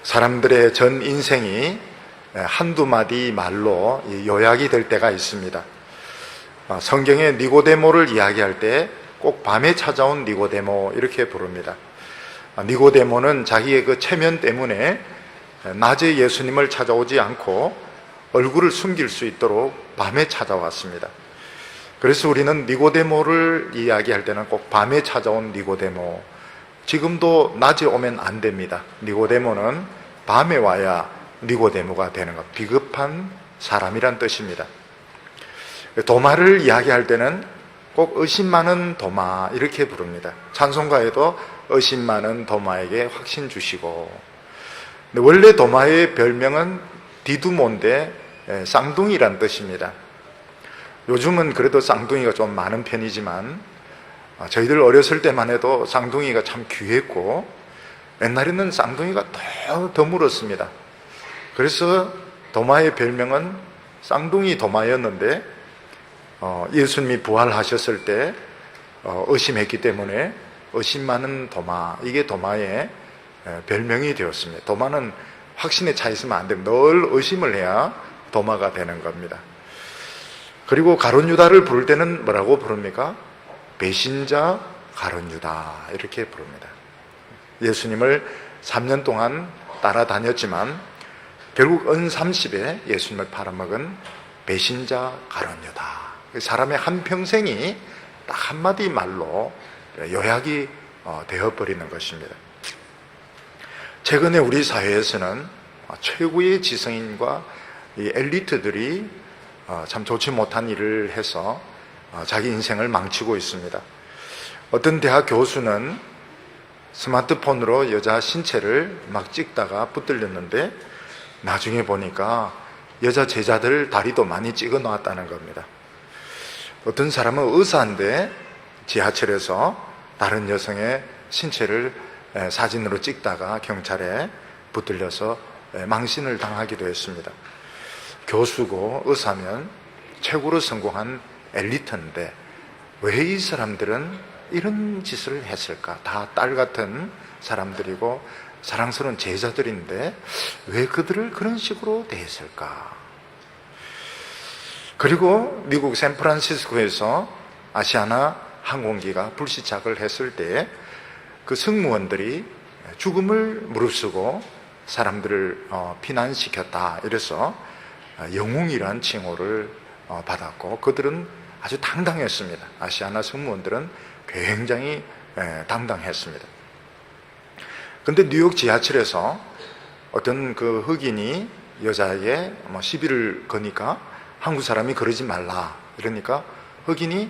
사람들의 전 인생이 한두 마디 말로 요약이 될 때가 있습니다. 성경의 니고데모를 이야기할 때 꼭 밤에 찾아온 니고데모 이렇게 부릅니다. 니고데모는 자기의 그 체면 때문에 낮에 예수님을 찾아오지 않고 얼굴을 숨길 수 있도록 밤에 찾아왔습니다. 그래서 우리는 니고데모를 이야기할 때는 꼭 밤에 찾아온 니고데모, 지금도 낮에 오면 안 됩니다. 니고데모는 밤에 와야 니고데모가 되는 것, 비겁한 사람이란 뜻입니다. 도마를 이야기할 때는 꼭 의심 많은 도마 이렇게 부릅니다. 찬송가에도 의심 많은 도마에게 확신 주시고, 원래 도마의 별명은 디두모인데 쌍둥이란 뜻입니다. 요즘은 그래도 쌍둥이가 좀 많은 편이지만 저희들 어렸을 때만 해도 쌍둥이가 참 귀했고, 옛날에는 쌍둥이가 더 드물었습니다. 그래서 도마의 별명은 쌍둥이 도마였는데 예수님이 부활하셨을 때 의심했기 때문에 의심 많은 도마, 이게 도마의 별명이 되었습니다. 도마는 확신에 차 있으면 안 됩니다. 늘 의심을 해야 도마가 되는 겁니다. 그리고 가룟 유다를 부를 때는 뭐라고 부릅니까? 배신자 가룟 유다 이렇게 부릅니다. 예수님을 3년 동안 따라다녔지만 결국 은30에 예수님을 팔아먹은 배신자 가룟 유다. 사람의 한평생이 딱 한마디 말로 요약이 되어버리는 것입니다. 최근에 우리 사회에서는 최고의 지성인과 이 엘리트들이 참 좋지 못한 일을 해서 자기 인생을 망치고 있습니다. 어떤 대학 교수는 스마트폰으로 여자 신체를 막 찍다가 붙들렸는데 나중에 보니까 여자 제자들 다리도 많이 찍어 놓았다는 겁니다. 어떤 사람은 의사인데 지하철에서 다른 여성의 신체를 사진으로 찍다가 경찰에 붙들려서 망신을 당하기도 했습니다. 교수고 의사면 최고로 성공한 엘리트인데 왜 이 사람들은 이런 짓을 했을까? 다 딸 같은 사람들이고 사랑스러운 제자들인데 왜 그들을 그런 식으로 대했을까? 그리고 미국 샌프란시스코에서 아시아나 항공기가 불시착을 했을 때 그 승무원들이 죽음을 무릅쓰고 사람들을 피난시켰다, 이래서 영웅이란 칭호를 받았고 그들은 아주 당당했습니다. 아시아나 승무원들은 굉장히 당당했습니다. 그런데 뉴욕 지하철에서 어떤 그 흑인이 여자에게 시비를 거니까 한국 사람이 그러지 말라 이러니까 흑인이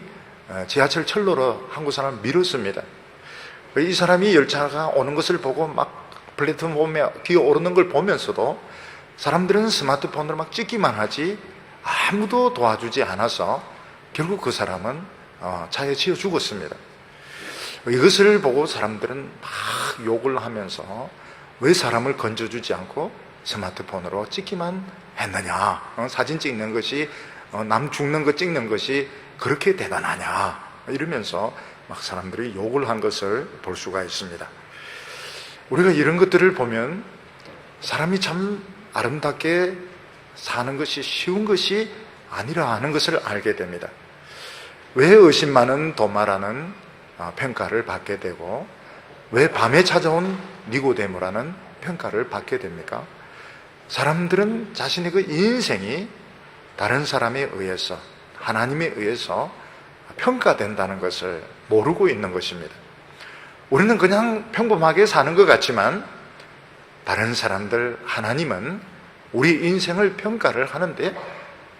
지하철 철로로 한국 사람을 밀었습니다. 이 사람이 열차가 오는 것을 보고 막 플랫폼 보며 기어오르는 걸 보면서도 사람들은 스마트폰으로 막 찍기만 하지 아무도 도와주지 않아서 결국 그 사람은 차에 치여 죽었습니다. 이것을 보고 사람들은 막 욕을 하면서 왜 사람을 건져주지 않고 스마트폰으로 찍기만 했느냐, 사진 찍는 것이 남 죽는 거 찍는 것이 그렇게 대단하냐 이러면서 막 사람들이 욕을 한 것을 볼 수가 있습니다. 우리가 이런 것들을 보면 사람이 참 아름답게 사는 것이 쉬운 것이 아니라 하는 것을 알게 됩니다. 왜 의심 많은 도마라는 평가를 받게 되고 왜 밤에 찾아온 니고데모라는 평가를 받게 됩니까? 사람들은 자신의 그 인생이 다른 사람에 의해서, 하나님에 의해서 평가된다는 것을 모르고 있는 것입니다. 우리는 그냥 평범하게 사는 것 같지만 다른 사람들, 하나님은 우리 인생을 평가를 하는데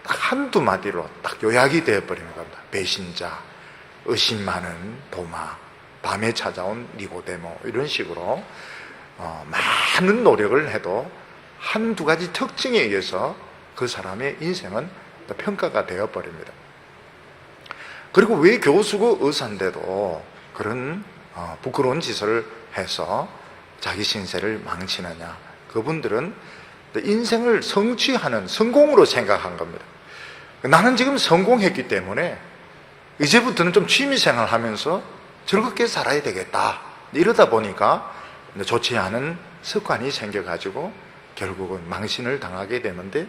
딱 한두 마디로 딱 요약이 되어버리는 겁니다. 배신자, 의심 많은 도마, 밤에 찾아온 니고데모, 이런 식으로 많은 노력을 해도 한두 가지 특징에 의해서 그 사람의 인생은 평가가 되어버립니다. 그리고 왜 교수고 의사인데도 그런 부끄러운 짓을 해서 자기 신세를 망치느냐? 그분들은 인생을 성취하는, 성공으로 생각한 겁니다. 나는 지금 성공했기 때문에 이제부터는 좀 취미생활 하면서 즐겁게 살아야 되겠다, 이러다 보니까 좋지 않은 습관이 생겨가지고 결국은 망신을 당하게 되는데,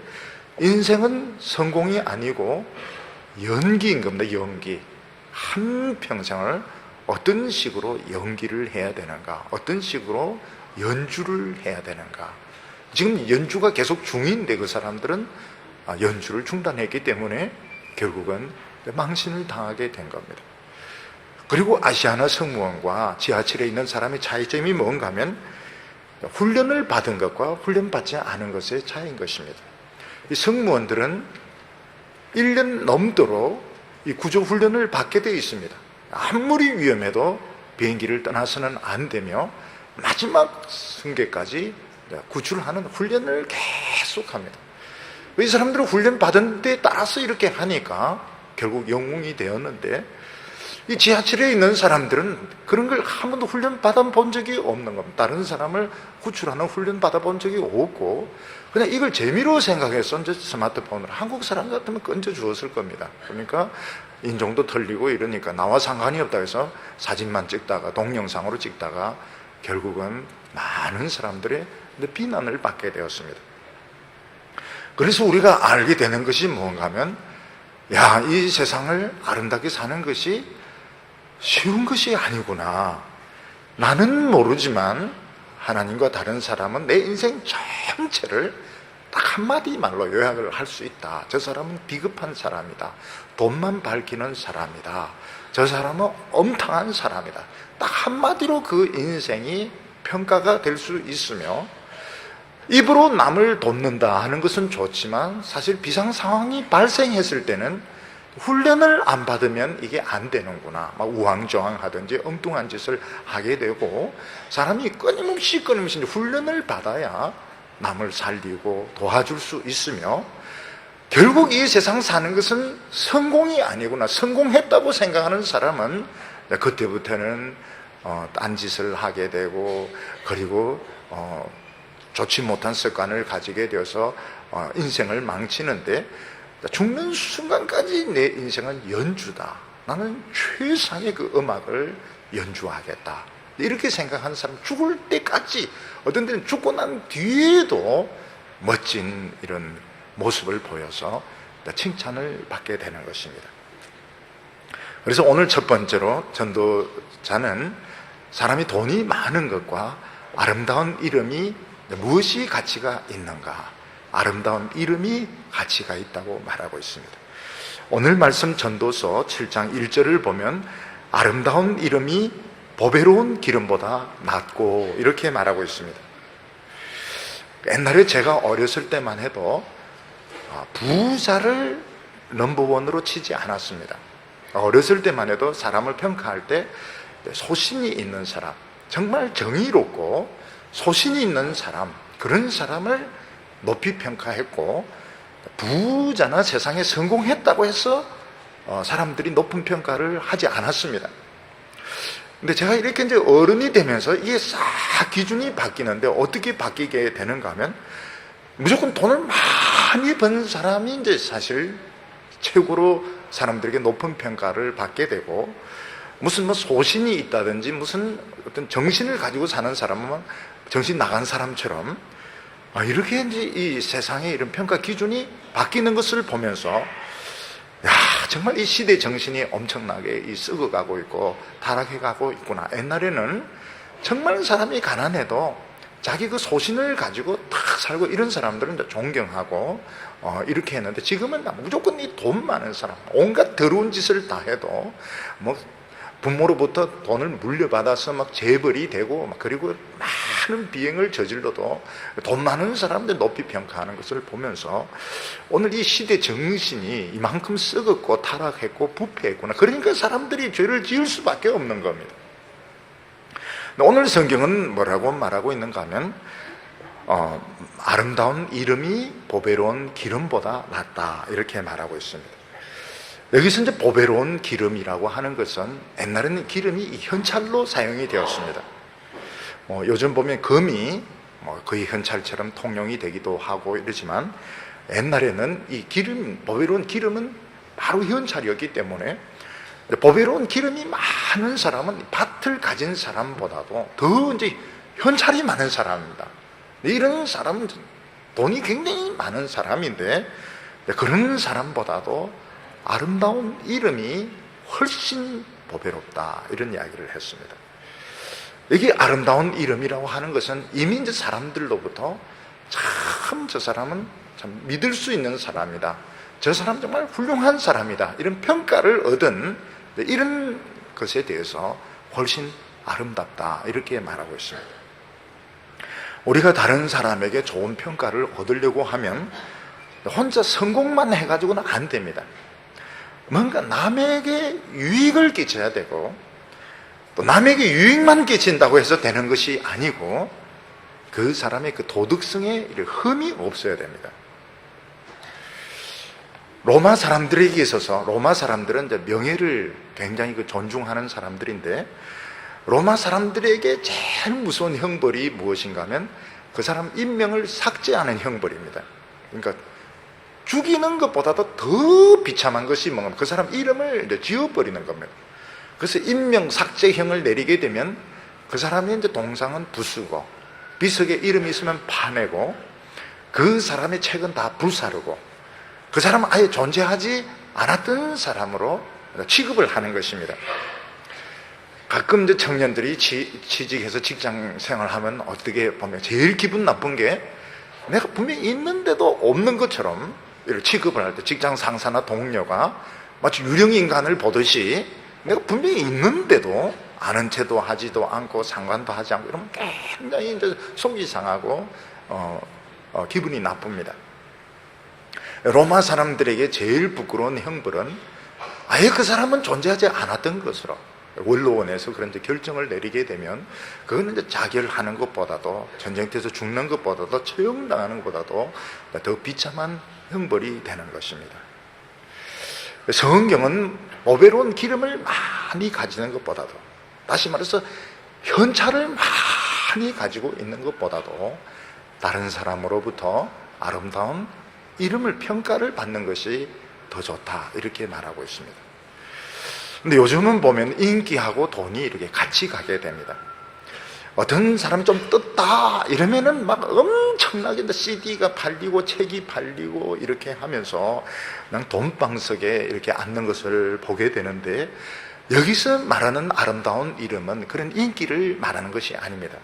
인생은 성공이 아니고 연기인 겁니다. 연기. 한평생을 어떤 식으로 연기를 해야 되는가, 어떤 식으로 연주를 해야 되는가. 지금 연주가 계속 중인데 그 사람들은 연주를 중단했기 때문에 결국은 망신을 당하게 된 겁니다. 그리고 아시아나 승무원과 지하철에 있는 사람의 차이점이 뭔가 하면 훈련을 받은 것과 훈련받지 않은 것의 차이인 것입니다. 이 승무원들은 1년 넘도록 이 구조훈련을 받게 되어 있습니다. 아무리 위험해도 비행기를 떠나서는 안 되며 마지막 승객까지 구출하는 훈련을 계속합니다. 이 사람들은 훈련 받은 데 따라서 이렇게 하니까 결국 영웅이 되었는데, 이 지하철에 있는 사람들은 그런 걸 한 번도 훈련 받아본 적이 없는 겁니다. 다른 사람을 구출하는 훈련 받아본 적이 없고 그냥 이걸 재미로 생각해서 이제 스마트폰을 한국 사람 같으면 건져 주었을 겁니다. 그러니까 인종도 틀리고 이러니까 나와 상관이 없다 해서 사진만 찍다가 동영상으로 찍다가 결국은 많은 사람들의 비난을 받게 되었습니다. 그래서 우리가 알게 되는 것이 뭔가 하면, 야, 이 세상을 아름답게 사는 것이 쉬운 것이 아니구나. 나는 모르지만 하나님과 다른 사람은 내 인생 전체를 딱 한마디 말로 요약을 할 수 있다. 저 사람은 비겁한 사람이다. 돈만 밝히는 사람이다. 저 사람은 엄탕한 사람이다. 딱 한마디로 그 인생이 평가가 될 수 있으며, 입으로 남을 돕는다 하는 것은 좋지만 사실 비상 상황이 발생했을 때는 훈련을 안 받으면 이게 안 되는구나. 막 우왕좌왕하든지 엉뚱한 짓을 하게 되고, 사람이 끊임없이 훈련을 받아야 남을 살리고 도와줄 수 있으며, 결국 이 세상 사는 것은 성공이 아니구나. 성공했다고 생각하는 사람은 그때부터는 딴짓을 하게 되고, 그리고 좋지 못한 습관을 가지게 되어서 인생을 망치는데, 죽는 순간까지 내 인생은 연주다. 나는 최상의 그 음악을 연주하겠다. 이렇게 생각하는 사람, 죽을 때까지, 어떤 때는 죽고 난 뒤에도 멋진 이런 모습을 보여서 칭찬을 받게 되는 것입니다. 그래서 오늘 첫 번째로 전도자는 사람이 돈이 많은 것과 아름다운 이름이 무엇이 가치가 있는가? 아름다운 이름이 가치가 있다고 말하고 있습니다. 오늘 말씀 전도서 7장 1절을 보면 아름다운 이름이 보배로운 기름보다 낫고 이렇게 말하고 있습니다. 옛날에 제가 어렸을 때만 해도 부자를 넘버원으로 치지 않았습니다. 어렸을 때만 해도 사람을 평가할 때 소신이 있는 사람, 정말 정의롭고 소신이 있는 사람, 그런 사람을 높이 평가했고, 부자나 세상에 성공했다고 해서 사람들이 높은 평가를 하지 않았습니다. 근데 제가 이렇게 이제 어른이 되면서 이게 싹 기준이 바뀌는데, 어떻게 바뀌게 되는가 하면, 무조건 돈을 많이 번 사람이 이제 사실 최고로 사람들에게 높은 평가를 받게 되고, 무슨 소신이 있다든지 무슨 어떤 정신을 가지고 사는 사람은 정신 나간 사람처럼 이렇게 이제 이 세상의 이런 평가 기준이 바뀌는 것을 보면서, 야, 정말 이 시대 정신이 엄청나게 썩어가고 있고 타락해가고 있구나. 옛날에는 정말 사람이 가난해도 자기 그 소신을 가지고 딱 살고 이런 사람들은 이제 존경하고 이렇게 했는데, 지금은 무조건 이 돈 많은 사람, 온갖 더러운 짓을 다 해도 부모로부터 돈을 물려받아서 재벌이 되고, 그리고 많은 비행을 저질러도 돈 많은 사람들 높이 평가하는 것을 보면서, 오늘 이 시대 정신이 이만큼 썩었고 타락했고 부패했구나. 그러니까 사람들이 죄를 지을 수밖에 없는 겁니다. 오늘 성경은 뭐라고 말하고 있는가 하면, 아름다운 이름이 보배로운 기름보다 낫다, 이렇게 말하고 있습니다. 여기서 이제 보배로운 기름이라고 하는 것은, 옛날에는 기름이 현찰로 사용이 되었습니다. 요즘 보면 금이 거의 현찰처럼 통용이 되기도 하고 이러지만, 옛날에는 이 보배로운 기름은 바로 현찰이었기 때문에, 보배로운 기름이 많은 사람은 밭을 가진 사람보다도 더 이제 현찰이 많은 사람입니다. 이런 사람은 돈이 굉장히 많은 사람인데 그런 사람보다도 아름다운 이름이 훨씬 보배롭다, 이런 이야기를 했습니다. 여기 아름다운 이름이라고 하는 것은 이미 이제 사람들로부터 참 저 사람은 참 믿을 수 있는 사람이다, 저 사람 정말 훌륭한 사람이다, 이런 평가를 얻은 이런 것에 대해서 훨씬 아름답다, 이렇게 말하고 있습니다. 우리가 다른 사람에게 좋은 평가를 얻으려고 하면 혼자 성공만 해가지고는 안 됩니다. 뭔가 남에게 유익을 끼쳐야 되고, 또 남에게 유익만 끼친다고 해서 되는 것이 아니고 그 사람의 그 도덕성에 흠이 없어야 됩니다. 로마 사람들에게 있어서, 로마 사람들은 이제 명예를 굉장히 존중하는 사람들인데, 로마 사람들에게 제일 무서운 형벌이 무엇인가 하면 그 사람 인명을 삭제하는 형벌입니다. 그러니까 죽이는 것보다도 더 비참한 것이 뭔가, 그 사람 이름을 이제 지워버리는 겁니다. 그래서 인명 삭제형을 내리게 되면 그 사람의 이제 동상은 부수고, 비석에 이름이 있으면 파내고, 그 사람의 책은 다 불사르고, 그 사람은 아예 존재하지 않았던 사람으로 취급을 하는 것입니다. 가끔 이제 청년들이 취직해서 직장 생활하면 어떻게 보면 제일 기분 나쁜 게, 내가 분명히 있는데도 없는 것처럼 이렇게 취급을 할 때, 직장 상사나 동료가 마치 유령인간을 보듯이 내가 분명히 있는데도 아는 체도 하지도 않고 상관도 하지 않고 이러면 굉장히 이제 속이 상하고 기분이 나쁩니다. 로마 사람들에게 제일 부끄러운 형벌은 아예 그 사람은 존재하지 않았던 것으로 원로원에서 그런 결정을 내리게 되면, 그거는 이제 자결하는 것보다도, 전쟁터에서 죽는 것보다도, 처형당하는 것보다도 더 비참한 형벌이 되는 것입니다. 성경은 보배로운 기름을 많이 가지는 것보다도, 다시 말해서 현찰을 많이 가지고 있는 것보다도 다른 사람으로부터 아름다운 이름을, 평가를 받는 것이 더 좋다, 이렇게 말하고 있습니다. 근데 요즘은 보면 인기하고 돈이 이렇게 같이 가게 됩니다. 어떤 사람이 좀 떴다 이러면은 막 엄청나게 CD가 팔리고 책이 팔리고 이렇게 하면서 그냥 돈방석에 이렇게 앉는 것을 보게 되는데, 여기서 말하는 아름다운 이름은 그런 인기를 말하는 것이 아닙니다.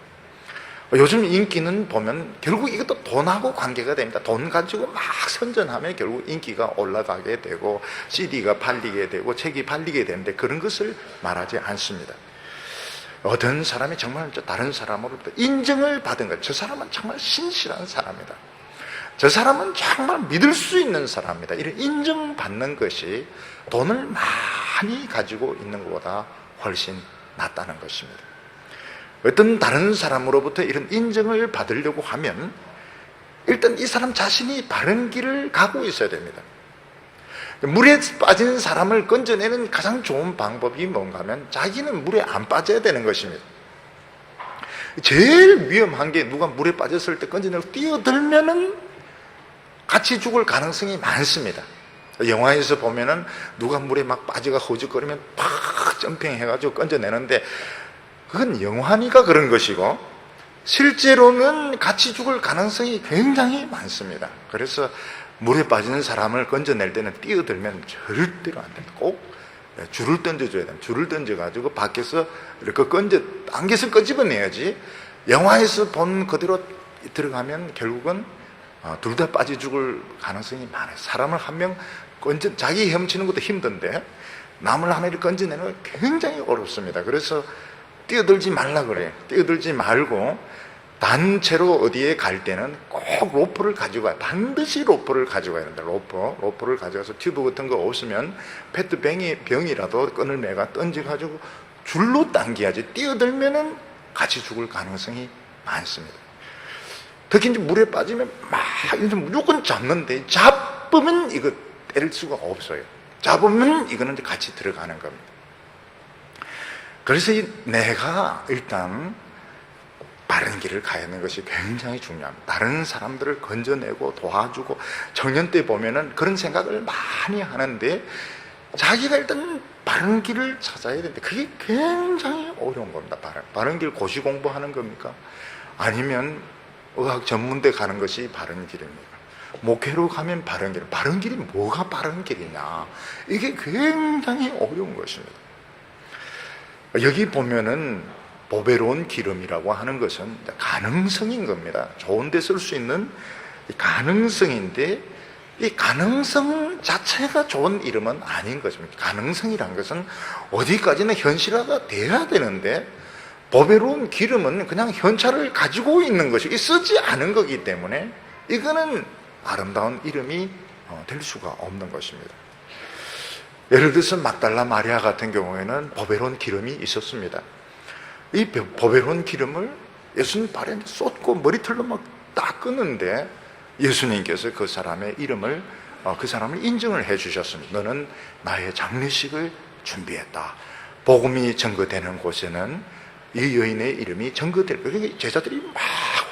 요즘 인기는 보면 결국 이것도 돈하고 관계가 됩니다. 돈 가지고 막 선전하면 결국 인기가 올라가게 되고 CD가 팔리게 되고 책이 팔리게 되는데, 그런 것을 말하지 않습니다. 어떤 사람이 정말 다른 사람으로부터 인정을 받은 것, 저 사람은 정말 신실한 사람이다, 저 사람은 정말 믿을 수 있는 사람이다, 이런 인정받는 것이 돈을 많이 가지고 있는 것보다 훨씬 낫다는 것입니다. 어떤 다른 사람으로부터 이런 인정을 받으려고 하면 일단 이 사람 자신이 바른 길을 가고 있어야 됩니다. 물에 빠진 사람을 건져내는 가장 좋은 방법이 뭔가 하면 자기는 물에 안 빠져야 되는 것입니다. 제일 위험한 게, 누가 물에 빠졌을 때 건져내고 뛰어들면은 같이 죽을 가능성이 많습니다. 영화에서 보면은 누가 물에 막 빠져가 허죽거리면 팍 점핑해가지고 건져내는데, 그건 영화니까 그런 것이고 실제로는 같이 죽을 가능성이 굉장히 많습니다. 그래서 물에 빠지는 사람을 건져낼 때는 뛰어들면 절대로 안 됩니다. 꼭 줄을 던져줘야 됩니다. 줄을 던져가지고 밖에서 이렇게 당겨서 끄집어내야지, 영화에서 본 그대로 들어가면 결국은 둘 다 빠져 죽을 가능성이 많아요. 사람을 한 명 자기 헤엄치는 것도 힘든데 남을 하나를 건져내는 건 굉장히 어렵습니다. 그래서 뛰어들지 말라 그래요. 뛰어들지 말고 단체로 어디에 갈 때는 꼭 로프를 가지고 가요. 반드시 로프를 가지고 가야 된다. 로프를 가져가서 튜브 같은 거 없으면 페트병이라도 끈을 매가 던져가지고 줄로 당겨야지, 뛰어들면은 같이 죽을 가능성이 많습니다. 특히 이제 물에 빠지면 막 무조건 잡는데, 잡으면 이거 때릴 수가 없어요. 잡으면 이거는 이제 같이 들어가는 겁니다. 그래서 내가 일단 바른 길을 가야 하는 것이 굉장히 중요합니다. 다른 사람들을 건져내고 도와주고, 청년 때 보면은 그런 생각을 많이 하는데 자기가 일단 바른 길을 찾아야 되는데 그게 굉장히 어려운 겁니다. 바른 길 고시 공부하는 겁니까? 아니면 의학 전문대 가는 것이 바른 길입니까? 목회로 가면 바른 길. 바른 길이 뭐가 바른 길이냐? 이게 굉장히 어려운 것입니다. 여기 보면은 보배로운 기름이라고 하는 것은 가능성인 겁니다. 좋은 데 쓸 수 있는 가능성인데 이 가능성 자체가 좋은 이름은 아닌 것입니다. 가능성이란 것은 어디까지나 현실화가 돼야 되는데 보배로운 기름은 그냥 현찰을 가지고 있는 것이 쓰지 않은 거기 때문에 이거는 아름다운 이름이 될 수가 없는 것입니다. 예를 들어서 막달라 마리아 같은 경우에는 보배로운 기름이 있었습니다. 이 보배로운 기름을 예수님 발에 쏟고 머리털로 막 닦았는데 예수님께서 그 사람의 이름을 그 사람을 인정을 해 주셨습니다. 너는 나의 장례식을 준비했다. 복음이 증거되는 곳에는 이 여인의 이름이 증거될 거예요. 그러니까 제자들이 막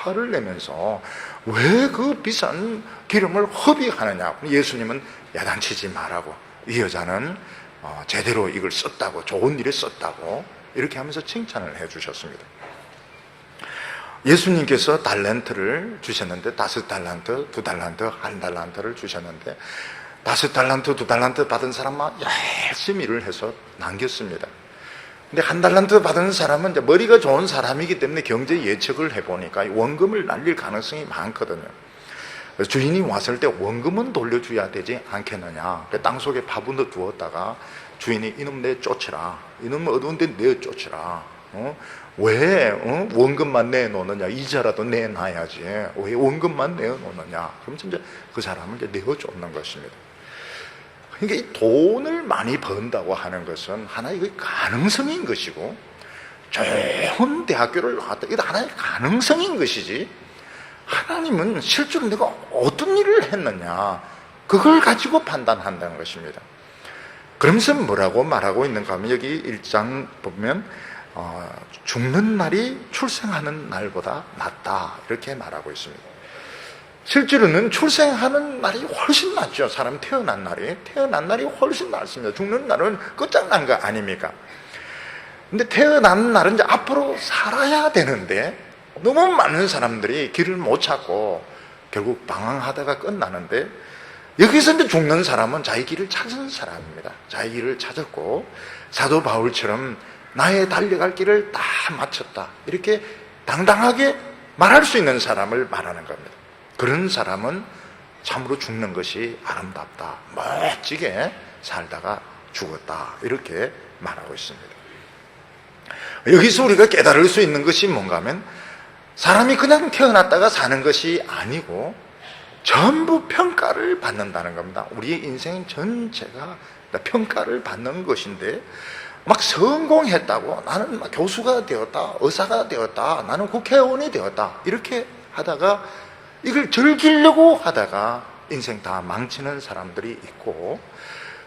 화를 내면서 왜 그 비싼 기름을 허비하느냐. 예수님은 야단치지 말라고, 이 여자는 제대로 이걸 썼다고, 좋은 일에 썼다고 이렇게 하면서 칭찬을 해 주셨습니다. 예수님께서 달란트를 주셨는데 5달란트, 2달란트, 1달란트를 주셨는데 5달란트, 2달란트 받은 사람은 열심히 일을 해서 남겼습니다. 근데 1달란트 받은 사람은 이제 머리가 좋은 사람이기 때문에 경제 예측을 해보니까 원금을 날릴 가능성이 많거든요. 주인이 왔을 때 원금은 돌려줘야 되지 않겠느냐. 땅속에 파묻어 두었다가 주인이 이놈 내 쫓으라, 이놈 어두운데 내 쫓으라. 왜 원금만 내놓느냐, 이자라도 내놔야지 왜 원금만 내놓느냐. 그러면서 이제 그 사람을 이제 내어 쫓는 것입니다. 그러니까 이 돈을 많이 번다고 하는 것은 하나의 가능성인 것이고, 좋은 대학교를 나왔다, 이거 하나의 가능성인 것이지, 하나님은 실제로 내가 어떤 일을 했느냐 그걸 가지고 판단한다는 것입니다. 그러면서 뭐라고 말하고 있는가 하면 여기 1장 보면 죽는 날이 출생하는 날보다 낫다 이렇게 말하고 있습니다. 실제로는 출생하는 날이 훨씬 낫죠. 사람 태어난 날이 훨씬 낫습니다. 죽는 날은 끝장난 거 아닙니까? 근데 태어난 날은 이제 앞으로 살아야 되는데 너무 많은 사람들이 길을 못 찾고 결국 방황하다가 끝나는데, 여기서 이제 죽는 사람은 자기 길을 찾은 사람입니다. 자기 길을 찾았고 사도 바울처럼 나의 달려갈 길을 다 마쳤다 이렇게 당당하게 말할 수 있는 사람을 말하는 겁니다. 그런 사람은 참으로 죽는 것이 아름답다, 멋지게 살다가 죽었다 이렇게 말하고 있습니다. 여기서 우리가 깨달을 수 있는 것이 뭔가 하면, 사람이 그냥 태어났다가 사는 것이 아니고 전부 평가를 받는다는 겁니다. 우리의 인생 전체가 평가를 받는 것인데, 막 성공했다고, 나는 막 교수가 되었다, 의사가 되었다, 나는 국회의원이 되었다 이렇게 하다가 이걸 즐기려고 하다가 인생 다 망치는 사람들이 있고,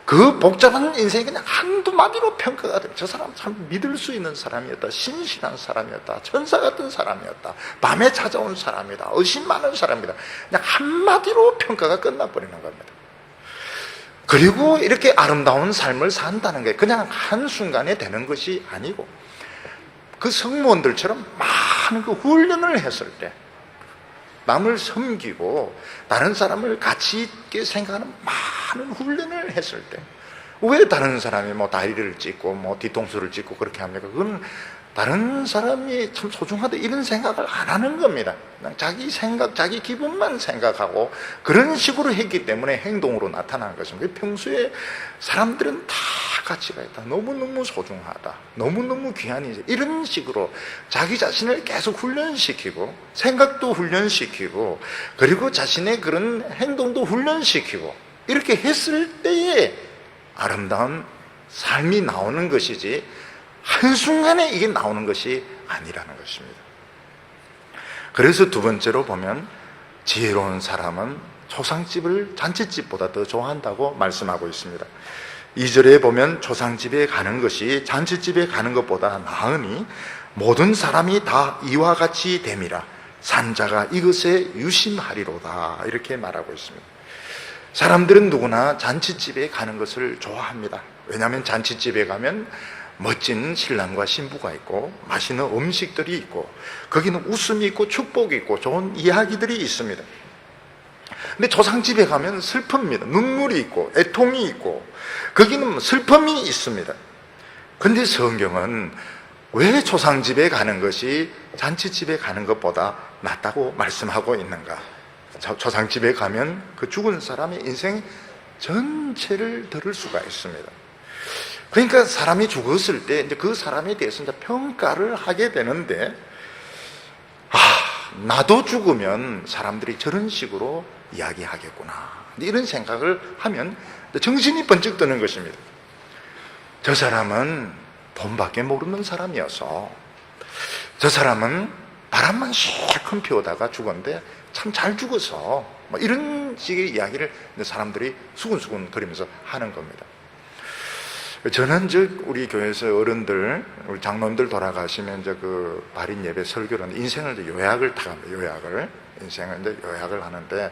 그 복잡한 인생이 그냥 한두 마디로 평가가 돼요. 저 사람 참 믿을 수 있는 사람이었다, 신실한 사람이었다, 천사 같은 사람이었다, 밤에 찾아온 사람이다, 의심 많은 사람이다, 그냥 한마디로 평가가 끝나버리는 겁니다. 그리고 이렇게 아름다운 삶을 산다는 게 그냥 한순간에 되는 것이 아니고, 그 성무원들처럼 많은 그 훈련을 했을 때, 남을 섬기고 다른 사람을 가치 있게 생각하는 많은 훈련을 했을 때, 왜 다른 사람이 뭐 다리를 찢고 뭐 뒤통수를 찢고 그렇게 합니까? 그건 다른 사람이 참 소중하다 이런 생각을 안 하는 겁니다. 그냥 자기 생각, 자기 기분만 생각하고 그런 식으로 했기 때문에 행동으로 나타나는 것입니다. 평소에 사람들은 다 가치가 있다, 너무너무 소중하다, 너무너무 귀하니, 이런 식으로 자기 자신을 계속 훈련시키고 생각도 훈련시키고 그리고 자신의 그런 행동도 훈련시키고 이렇게 했을 때에 아름다운 삶이 나오는 것이지, 한순간에 이게 나오는 것이 아니라는 것입니다. 그래서 두 번째로 보면, 지혜로운 사람은 초상집을 잔치집보다 더 좋아한다고 말씀하고 있습니다. 2절에 보면 초상집에 가는 것이 잔치집에 가는 것보다 나으니 모든 사람이 다 이와 같이 됨이라, 산자가 이것에 유심하리로다 이렇게 말하고 있습니다. 사람들은 누구나 잔치집에 가는 것을 좋아합니다. 왜냐하면 잔치집에 가면 멋진 신랑과 신부가 있고 맛있는 음식들이 있고 거기는 웃음이 있고 축복이 있고 좋은 이야기들이 있습니다. 근데 조상집에 가면 슬픔입니다. 눈물이 있고 애통이 있고 거기는 슬픔이 있습니다. 근데 성경은 왜 조상집에 가는 것이 잔치집에 가는 것보다 낫다고 말씀하고 있는가? 조상집에 가면 그 죽은 사람의 인생 전체를 들을 수가 있습니다. 그러니까 사람이 죽었을 때 이제 그 사람에 대해서 이제 평가를 하게 되는데, 나도 죽으면 사람들이 저런 식으로 이야기하겠구나, 이런 생각을 하면 정신이 번쩍 드는 것입니다. 저 사람은 돈밖에 모르는 사람이어서, 저 사람은 바람만 실컷 피우다가 죽었는데 참 잘 죽어서, 뭐 이런 식의 이야기를 사람들이 수근수근 거리면서 하는 겁니다. 저는 우리 교회에서 어른들, 우리 장로님들 돌아가시면 그 발인 예배 설교는 인생을 이제 요약을 다 합니다. 인생을 이제 요약을 하는데,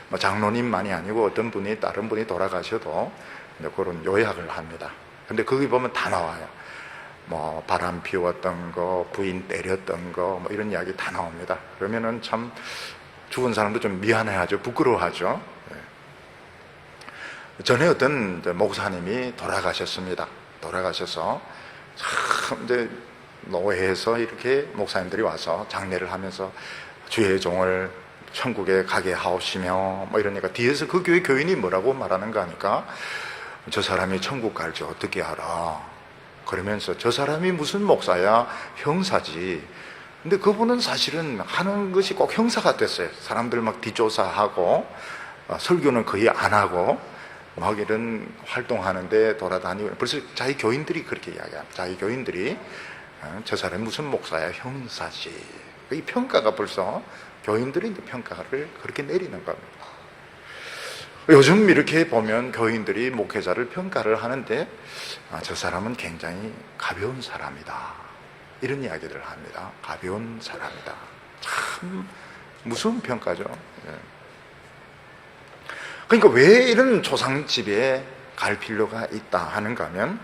뭐 장로님만이 아니고 어떤 분이, 다른 분이 돌아가셔도 이제 그런 요약을 합니다. 근데 거기 보면 다 나와요. 뭐 바람 피웠던 거, 부인 때렸던 거, 뭐 이런 이야기 다 나옵니다. 그러면은 참 죽은 사람도 좀 미안해하죠. 부끄러워하죠. 전에 어떤 목사님이 돌아가셨습니다. 돌아가셔서 참 이제 노회에서 이렇게 목사님들이 와서 장례를 하면서 주의 종을 천국에 가게 하옵시며 뭐 이러니까 뒤에서 그 교회 교인이 뭐라고 말하는가 하니까, 저 사람이 천국 갈지 어떻게 알아? 그러면서 저 사람이 무슨 목사야? 형사지. 근데 그분은 사실은 하는 것이 꼭 형사가 됐어요. 사람들 막 뒷조사하고 설교는 거의 안 하고 막 이런 활동하는데 돌아다니고, 벌써 자기 교인들이 그렇게 이야기합니다. 자기 교인들이 저 사람이 무슨 목사야? 형사지. 이 평가가 벌써 교인들이 평가를 그렇게 내리는 겁니다. 요즘 이렇게 보면 교인들이 목회자를 평가를 하는데, 저 사람은 굉장히 가벼운 사람이다, 이런 이야기를 합니다. 가벼운 사람이다. 참 무서운 평가죠. 그러니까 왜 이런 조상집에 갈 필요가 있다 하는가 하면,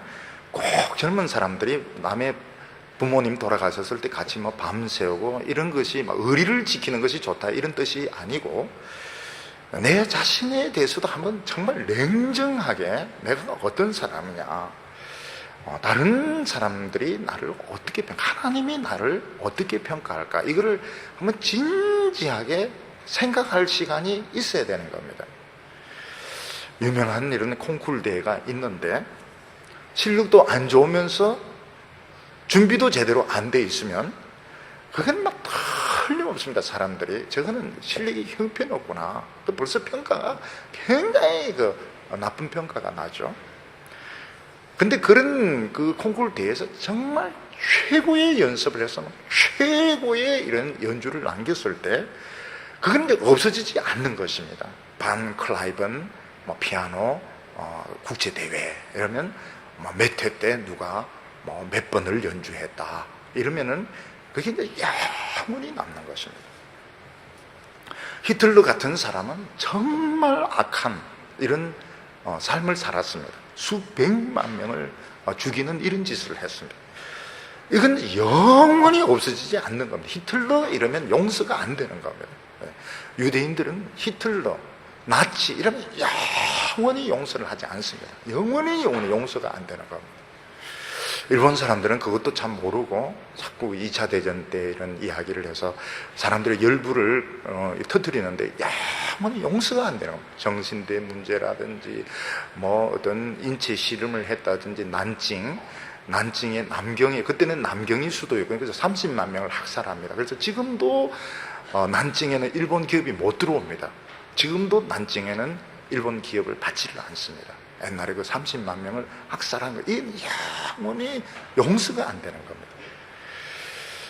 꼭 젊은 사람들이 남의 부모님 돌아가셨을 때 같이 뭐 밤새우고 이런 것이 막 의리를 지키는 것이 좋다, 이런 뜻이 아니고, 내 자신에 대해서도 한번 정말 냉정하게 내가 어떤 사람이냐, 다른 사람들이 나를 어떻게 하나님이 나를 어떻게 평가할까, 이거를 한번 진지하게 생각할 시간이 있어야 되는 겁니다. 유명한 이런 콩쿨 대회가 있는데, 실력도 안 좋으면서 준비도 제대로 안 돼 있으면 그건 막 틀림없습니다. 사람들이 저거는 실력이 형편없구나, 또 벌써 평가가 굉장히 나쁜 평가가 나죠. 근데 그런 그 콩쿨 대회에서 정말 최고의 연습을 해서 최고의 이런 연주를 남겼을 때 그건 이제 없어지지 않는 것입니다. 반 클라이번, 뭐 피아노, 국제 대회 이러면 뭐 몇 회 때 누가 뭐 몇 번을 연주했다, 이러면은 그게 이제 영원히 남는 것입니다. 히틀러 같은 사람은 정말 악한 이런 삶을 살았습니다. 수백만 명을 죽이는 이런 짓을 했습니다. 이건 영원히 없어지지 않는 겁니다. 히틀러 이러면 용서가 안 되는 겁니다. 유대인들은 히틀러, 나치 이러면 영원히 용서를 하지 않습니다. 영원히 용서가 안 되는 겁니다. 일본 사람들은 그것도 참 모르고 자꾸 2차 대전 때 이런 이야기를 해서 사람들의 열부를 터뜨리는데 영원히 용서가 안 되는 겁니다. 정신대 문제라든지 뭐 어떤 인체 실험을 했다든지, 난징의 남경이, 그때는 남경이 수도였고, 그래서 30만 명을 학살합니다. 그래서 지금도 난징에는 일본 기업이 못 들어옵니다. 지금도 난징에는 일본 기업을 받지를 않습니다. 옛날에 그 30만 명을 학살한 거, 이 영원히 용서가 안 되는 겁니다.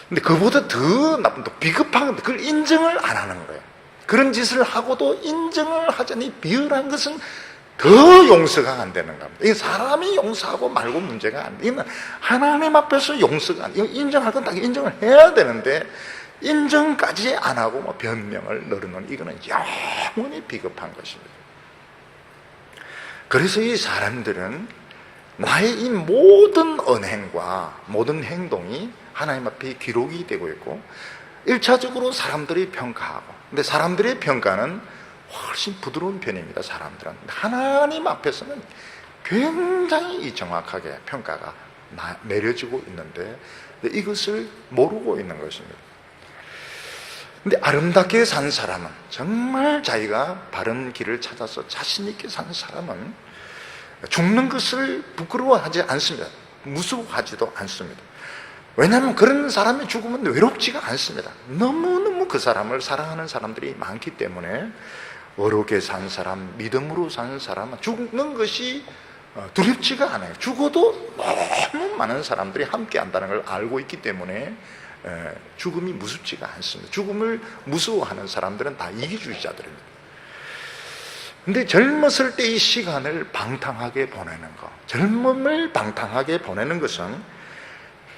근데 그보다 더 나쁜, 또 비겁한 겁니다. 그걸 인정을 안 하는 거예요. 그런 짓을 하고도 인정을 하자니 비열한 것은 더 용서가 안 되는 겁니다. 이 사람이 용서하고 말고 문제가 안 돼. 이건 하나님 앞에서 용서가 안 돼. 인정할 건 딱 인정을 해야 되는데 인정까지 안 하고 뭐 변명을 늘어놓는, 이거는 영원히 비겁한 것입니다. 그래서 이 사람들은 나의 이 모든 언행과 모든 행동이 하나님 앞에 기록이 되고 있고, 1차적으로 사람들이 평가하고, 근데 사람들의 평가는 훨씬 부드러운 편입니다. 사람들은 하나님 앞에서는 굉장히 정확하게 평가가 내려지고 있는데 이것을 모르고 있는 것입니다. 근데 아름답게 산 사람은, 정말 자기가 바른 길을 찾아서 자신 있게 산 사람은 죽는 것을 부끄러워하지 않습니다. 무서워하지도 않습니다. 왜냐하면 그런 사람의 죽음은 외롭지가 않습니다. 너무너무 그 사람을 사랑하는 사람들이 많기 때문에 어렵게 산 사람, 믿음으로 사는 사람은 죽는 것이 두렵지가 않아요. 죽어도 너무 많은 사람들이 함께 한다는 걸 알고 있기 때문에 죽음이 무섭지가 않습니다. 죽음을 무서워하는 사람들은 다 이기주의자들입니다. 근데 젊었을 때 이 시간을 방탕하게 보내는 것, 젊음을 방탕하게 보내는 것은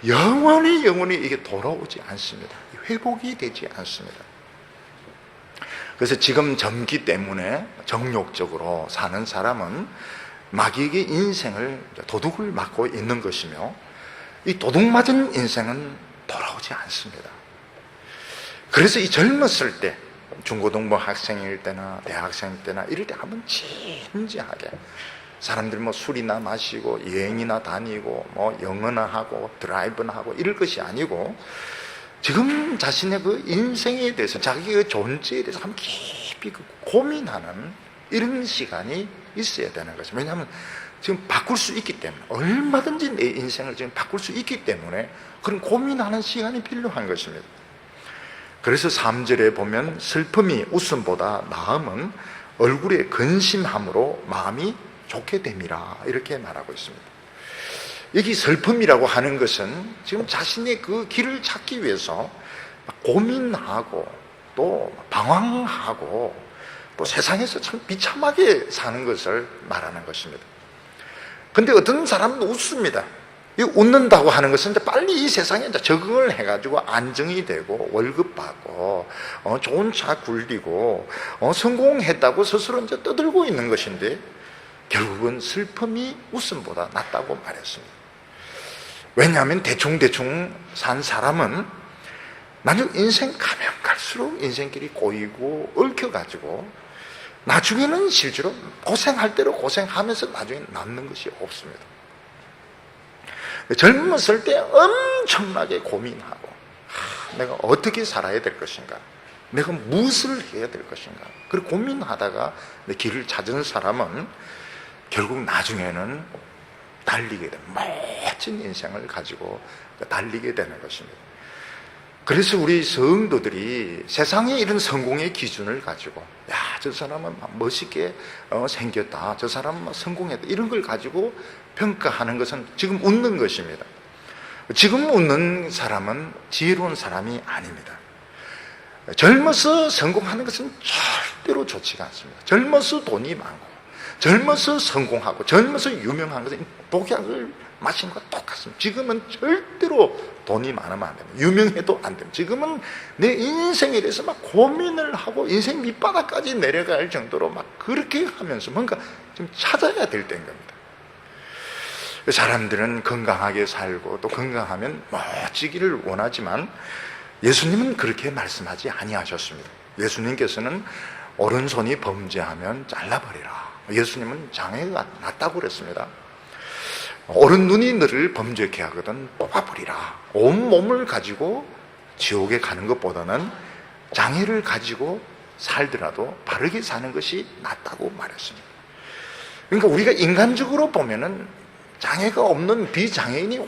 영원히 이게 돌아오지 않습니다. 회복이 되지 않습니다. 그래서 지금 젊기 때문에 정욕적으로 사는 사람은 마귀에게 인생을 도둑을 맞고 있는 것이며, 이 도둑 맞은 인생은 돌아오지 않습니다. 그래서 이 젊었을 때, 중고등부 학생일 때나 대학생일 때나 이럴 때 한번 진지하게, 사람들 뭐 술이나 마시고 여행이나 다니고 뭐 영어나 하고 드라이브나 하고 이럴 것이 아니고, 지금 자신의 그 인생에 대해서, 자기의 존재에 대해서 한번 깊이 고민하는 이런 시간이 있어야 되는 것입니다. 왜냐하면 지금 바꿀 수 있기 때문에, 얼마든지 내 인생을 지금 바꿀 수 있기 때문에 그런 고민하는 시간이 필요한 것입니다. 그래서 3절에 보면 슬픔이 웃음보다 나음은 얼굴에 근심함으로 마음이 좋게 됨이라, 이렇게 말하고 있습니다. 여기 슬픔이라고 하는 것은 지금 자신의 그 길을 찾기 위해서 고민하고 또 방황하고 또 세상에서 참 비참하게 사는 것을 말하는 것입니다. 근데 어떤 사람은 웃습니다. 이 웃는다고 하는 것은 이제 빨리 이 세상에 이제 적응을 해가지고 안정이 되고 월급 받고 좋은 차 굴리고 성공했다고 스스로 이제 떠들고 있는 것인데, 결국은 슬픔이 웃음보다 낫다고 말했습니다. 왜냐하면 대충 산 사람은 나중에 인생 가면 갈수록 인생길이 꼬이고 얽혀가지고 나중에는 실제로 고생할 대로 고생하면서 나중에 남는 것이 없습니다. 젊었을 때 엄청나게 고민하고, 내가 어떻게 살아야 될 것인가, 내가 무엇을 해야 될 것인가, 그리고 고민하다가 내 길을 찾은 사람은 결국 나중에는 달리게 되는, 멋진 인생을 가지고 달리게 되는 것입니다. 그래서 우리 성도들이 세상에 이런 성공의 기준을 가지고, 야, 저 사람은 멋있게 생겼다, 저 사람은 성공했다, 이런 걸 가지고 평가하는 것은 지금 웃는 것입니다. 지금 웃는 사람은 지혜로운 사람이 아닙니다. 젊어서 성공하는 것은 절대로 좋지가 않습니다. 젊어서 돈이 많고, 젊어서 성공하고, 젊어서 유명한 것은 독약을 마신 것과 똑같습니다. 지금은 절대로 돈이 많으면 안 됩니다. 유명해도 안 됩니다. 지금은 내 인생에 대해서 막 고민을 하고 인생 밑바닥까지 내려갈 정도로 막 그렇게 하면서 뭔가 좀 찾아야 될 때인 겁니다. 사람들은 건강하게 살고 또 건강하면 멋지기를 원하지만 예수님은 그렇게 말씀하지 아니하셨습니다. 예수님께서는 오른손이 범죄하면 잘라버리라. 예수님은 장애가 났다고 그랬습니다. 오른 눈이 너를 범죄케 하거든 뽑아버리라. 온 몸을 가지고 지옥에 가는 것보다는 장애를 가지고 살더라도 바르게 사는 것이 낫다고 말했습니다. 그러니까 우리가 인간적으로 보면은 장애가 없는 비장애인이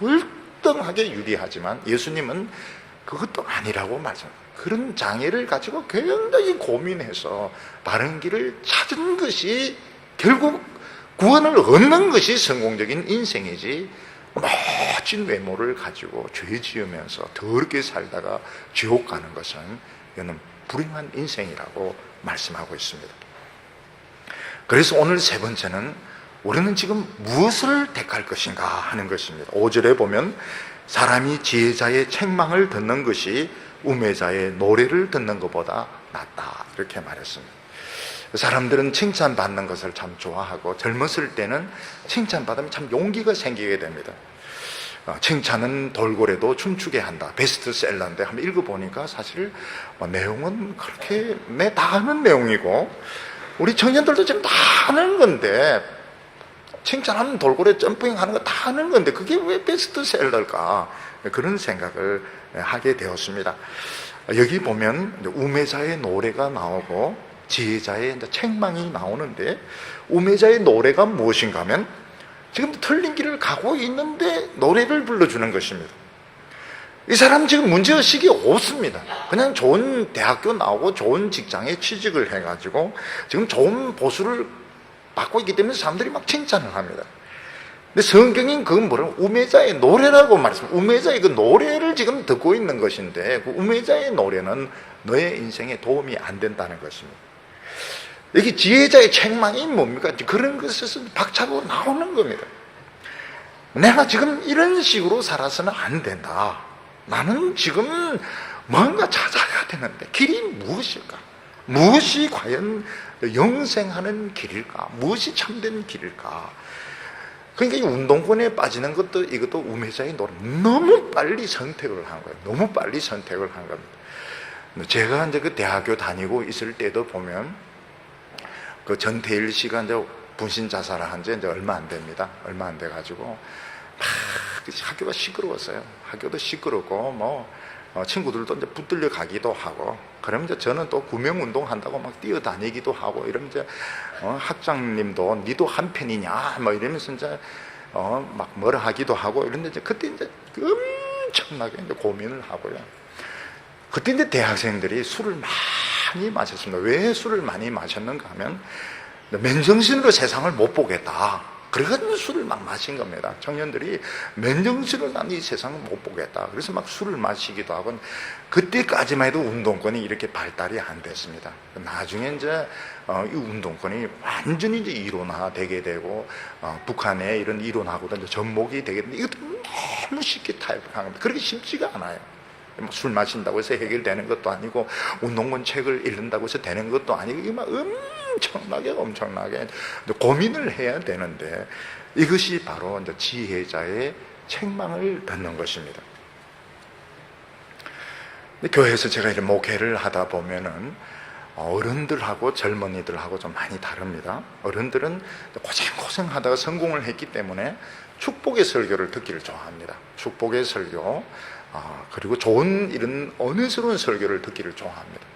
월등하게 유리하지만 예수님은 그것도 아니라고 말씀합니다. 그런 장애를 가지고 굉장히 고민해서 바른 길을 찾은 것이 결국 구원을 얻는 것이 성공적인 인생이지, 멋진 외모를 가지고 죄 지으면서 더럽게 살다가 지옥 가는 것은 이거는 불행한 인생이라고 말씀하고 있습니다. 그래서 오늘 세 번째는 우리는 지금 무엇을 택할 것인가 하는 것입니다. 5절에 보면 사람이 지혜자의 책망을 듣는 것이 우매자의 노래를 듣는 것보다 낫다, 이렇게 말했습니다. 사람들은 칭찬받는 것을 참 좋아하고 젊었을 때는 칭찬받으면 참 용기가 생기게 됩니다. 칭찬은 돌고래도 춤추게 한다. 베스트셀러인데 한번 읽어보니까 사실 내용은 그렇게 다 아는 내용이고 우리 청년들도 지금 다 아는 건데 칭찬하면 돌고래 점핑하는 거 다 아는 건데 그게 왜 베스트셀러일까? 그런 생각을 하게 되었습니다. 여기 보면 우매자의 노래가 나오고 지혜자의 책망이 나오는데 우매자의 노래가 무엇인가 하면 지금 틀린 길을 가고 있는데 노래를 불러주는 것입니다. 이 사람 지금 문제의식이 없습니다. 그냥 좋은 대학교 나오고 좋은 직장에 취직을 해가지고 지금 좋은 보수를 받고 있기 때문에 사람들이 막 칭찬을 합니다. 근데 성경인 그건 뭐라고? 우매자의 노래라고 말했습니다. 우매자의 그 노래를 지금 듣고 있는 것인데 그 우매자의 노래는 너의 인생에 도움이 안 된다는 것입니다. 여기 지혜자의 책망이 뭡니까? 그런 것에서 박차고 나오는 겁니다. 내가 지금 이런 식으로 살아서는 안 된다. 나는 지금 뭔가 찾아야 되는데 길이 무엇일까? 무엇이 과연 영생하는 길일까? 무엇이 참된 길일까? 그러니까 이 운동권에 빠지는 것도 이것도 우매자의 노래. 너무 빨리 선택을 한 거예요. 너무 빨리 선택을 한 겁니다. 제가 이제 그 대학교 다니고 있을 때도 보면 그 전태일 씨가 이제 분신 자살을 한 지 이제 얼마 안 됩니다. 얼마 안 돼가지고 막 학교가 시끄러웠어요. 학교도 시끄럽고 친구들도 이제 붙들려 가기도 하고 그러면 이제 저는 또 구명운동 한다고 막 뛰어다니기도 하고 이러면 이제 학장님도 니도 한편이냐 이러면서 이제 막 뭐라 하기도 하고 이런데 이제 그때 이제 엄청나게 이제 고민을 하고요. 그때 이제 대학생들이 술을 많이 마셨습니다. 왜 술을 많이 마셨는가 하면 맨정신으로 세상을 못 보겠다. 그래가지고 술을 막 마신 겁니다. 청년들이 맨정신으로 난 이 세상을 못 보겠다. 그래서 막 술을 마시기도 하고 그때까지만 해도 운동권이 이렇게 발달이 안 됐습니다. 나중에 이제 이 운동권이 완전히 이제 이론화되게 되고 북한의 이런 이론하고도 이제 접목이 되게 되는데 이것도 너무 쉽게 타협한 겁니다. 그렇게 쉽지가 않아요. 술 마신다고 해서 해결되는 것도 아니고 운동권 책을 읽는다고 해서 되는 것도 아니고 이게 막 엄청나게 고민을 해야 되는데 이것이 바로 이제 지혜자의 책망을 듣는 것입니다. 근데 교회에서 제가 이렇게 목회를 하다 보면은 어른들하고 젊은이들하고 좀 많이 다릅니다. 어른들은 고생하다가 성공을 했기 때문에 축복의 설교를 듣기를 좋아합니다. 축복의 설교 그리고 좋은 이런 은혜스러운 설교를 듣기를 좋아합니다.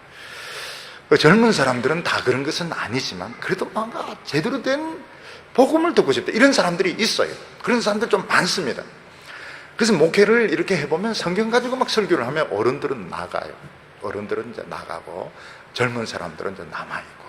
젊은 사람들은 다 그런 것은 아니지만 그래도 뭔가 제대로 된 복음을 듣고 싶다 이런 사람들이 있어요. 그런 사람들 좀 많습니다. 그래서 목회를 이렇게 해보면 성경 가지고 막 설교를 하면 어른들은 나가요. 어른들은 이제 나가고 젊은 사람들은 이제 남아있고.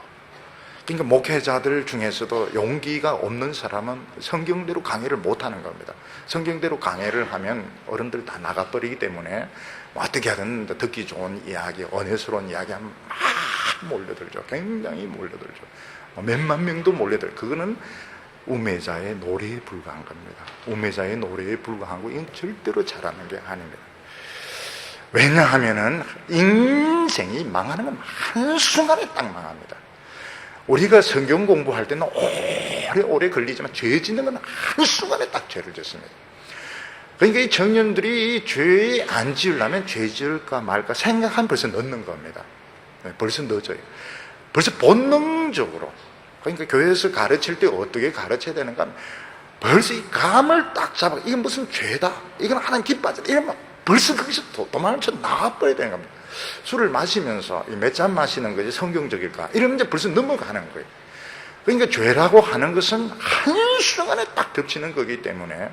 그러니까 목회자들 중에서도 용기가 없는 사람은 성경대로 강의를 못하는 겁니다. 성경대로 강의를 하면 어른들 다 나가버리기 때문에 어떻게 하든 듣기 좋은 이야기, 은혜스러운 이야기 하면 막 몰려들죠. 굉장히 몰려들죠. 몇만 명도 몰려들. 그거는 우매자의 노래에 불과한 겁니다. 우매자의 노래에 불과한 거 이건 절대로 잘하는 게 아닙니다. 왜냐하면은 인생이 망하는 건 한순간에 딱 망합니다. 우리가 성경 공부할 때는 오래 걸리지만 죄 짓는 건 한순간에 딱 죄를 짓습니다. 그러니까 이 청년들이 죄 안 지으려면 죄 지을까 말까 생각하면 벌써 넣는 겁니다. 벌써 넣어져요. 벌써 본능적으로. 그러니까 교회에서 가르칠 때 어떻게 가르쳐야 되는가 하면 벌써 이 감을 딱 잡아. 이건 무슨 죄다. 이건 하나님 기뻐하잖아. 이러면 벌써 거기서 도망쳐 나와버려야 되는 겁니다. 술을 마시면서 몇 잔 마시는 것이 성경적일까? 이러면 이제 벌써 넘어가는 거예요. 그러니까 죄라고 하는 것은 한순간에 딱 덮치는 거기 때문에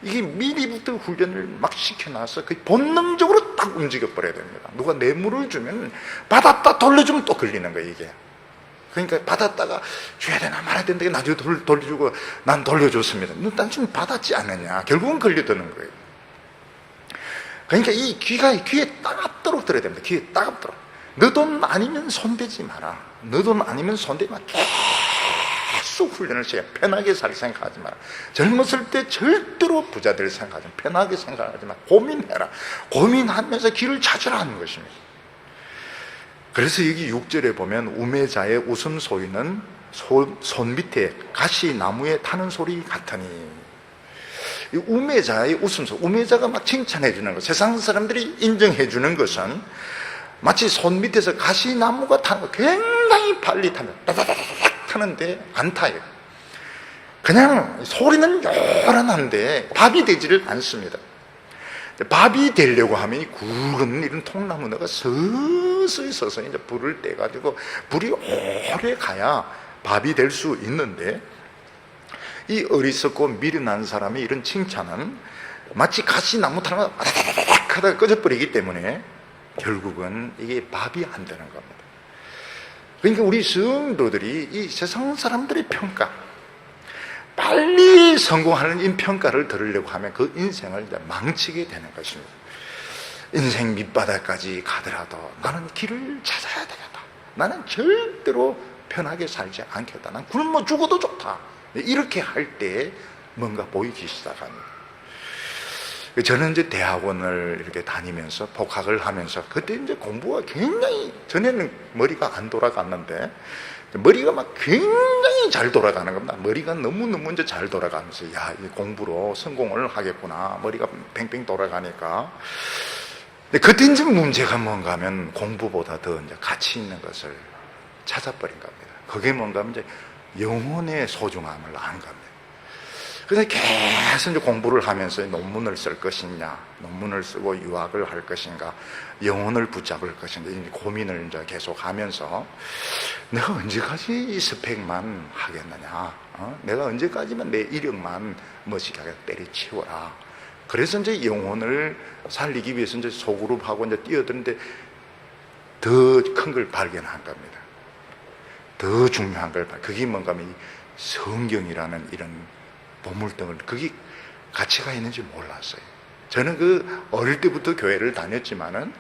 이게 미리부터 훈련을 막 시켜놔서 그 본능적으로 딱 움직여버려야 됩니다. 누가 뇌물을 주면 받았다 돌려주면 또 걸리는 거예요, 이게. 그러니까 받았다가 줘야 되나 말아야 된다. 나중에 돌려주고 난 돌려줬습니다. 너 당신 받았지 않느냐. 결국은 걸려드는 거예요. 그러니까 이 귀에 따갑도록 들어야 됩니다. 귀에 따갑도록. 너 돈 아니면 손대지 마라. 너 돈 아니면 손대지 마라. 계속 훈련을 시켜. 편하게 살 생각하지 마라. 젊었을 때 절대로 부자 될 생각하지 마라. 편하게 생각하지 마라. 고민해라. 고민하면서 길을 찾으라는 것입니다. 그래서 여기 6절에 보면 우매자의 웃음소리는 손 밑에 가시나무에 타는 소리 같으니, 이 우매자의 웃음소리, 우매자가 막 칭찬해 주는 것, 세상 사람들이 인정해 주는 것은 마치 손 밑에서 가시나무가 타는 거, 굉장히 빨리 타면 따다다닥 타는데 안 타요. 그냥 소리는 요란한데 밥이 되지를 않습니다. 밥이 되려고 하면 이 굵은 이런 통나무가 서서히 이제 불을 떼가지고 불이 오래 가야 밥이 될 수 있는데, 이 어리석고 미련한 사람의 이런 칭찬은 마치 가시나무 타는 거 아다다닥 하다가 꺼져버리기 때문에 결국은 이게 밥이 안 되는 겁니다. 그러니까 우리 성도들이 이 세상 사람들의 평가, 빨리 성공하는 이 평가를 들으려고 하면 그 인생을 이제 망치게 되는 것입니다. 인생 밑바닥까지 가더라도 나는 길을 찾아야 되겠다. 나는 절대로 편하게 살지 않겠다. 난 굶어 죽어도 좋다. 이렇게 할 때 뭔가 보이기 시작합니다. 저는 이제 대학원을 이렇게 다니면서 복학을 하면서 그때 이제 공부가 굉장히, 전에는 머리가 안 돌아갔는데 머리가 막 굉장히 잘 돌아가는 겁니다. 머리가 너무너무 이제 잘 돌아가면서, 야, 이 공부로 성공을 하겠구나. 머리가 팽팽 돌아가니까. 근데 그때 이제 문제가 뭔가 하면 공부보다 더 이제 가치 있는 것을 찾아버린 겁니다. 그게 뭔가 하면 이제 영혼의 소중함을 안 겁니다. 그래서 계속 이제 공부를 하면서 논문을 쓸 것이냐, 논문을 쓰고 유학을 할 것인가, 영혼을 붙잡을 것인가, 이 고민을 이제 계속 하면서 내가 언제까지 이 스펙만 하겠느냐, 내가 언제까지만 내 이력만 멋지게 때려치워라. 그래서 이제 영혼을 살리기 위해서 이제 소그룹하고 이제 뛰어드는데 더 큰 걸 발견한 겁니다. 더 중요한 걸 그게 뭔가 하면 이 성경이라는 이런 보물등을, 그게 가치가 있는지 몰랐어요. 저는 그 어릴 때부터 교회를 다녔지만은